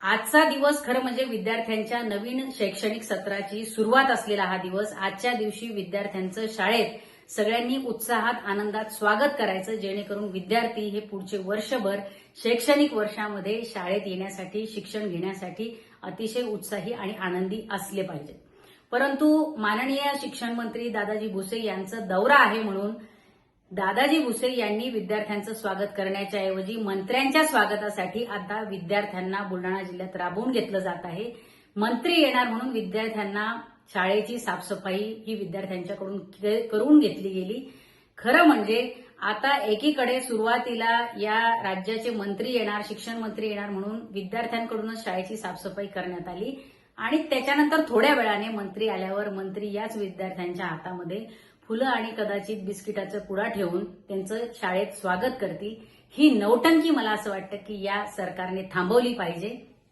आजचा दिवस खरं म्हणजे विद्यार्थ्यांच्या नवीन शैक्षणिक सत्राची सुरुवात असलेला हा दिवस. आजच्या दिवशी विद्यार्थ्यांचं शाळेत सगळ्यांनी उत्साहात आनंदात स्वागत करायचं, जेणेकरून विद्यार्थी हे पुढचे वर्षभर शैक्षणिक वर्षामध्ये शाळेत येण्यासाठी, शिक्षण घेण्यासाठी अतिशय उत्साही आणि आनंदी असले पाहिजेत. परंतु माननीय शिक्षण मंत्री दादाजी भुसे यांचा दौरा आहे म्हणून दादाजी भुसे यांनी विद्यार्थ्यांचं स्वागत करण्याच्या ऐवजी मंत्र्यांच्या स्वागतासाठी आता विद्यार्थ्यांना बुलढाणा जिल्ह्यात राबवून घेतलं जात आहे. मंत्री येणार म्हणून विद्यार्थ्यांना शाळेची साफसफाई ही विद्यार्थ्यांच्याकडून करून घेतली गेली. खरं म्हणजे आता एकीकडे सुरुवातीला या राज्याचे मंत्री येणार, शिक्षण मंत्री येणार म्हणून विद्यार्थ्यांकडूनच शाळेची साफसफाई करण्यात आली आणि त्याच्यानंतर थोड्या वेळाने मंत्री आल्यावर मंत्री याच विद्यार्थ्यांच्या हातामध्ये फुलं आणि कदाचित बिस्किटाचा पुडा ठेवून त्यांचं शाळेत स्वागत करतील. ही नौटंकी मला असं वाटतं की या सरकारने थांबवली पाहिजे.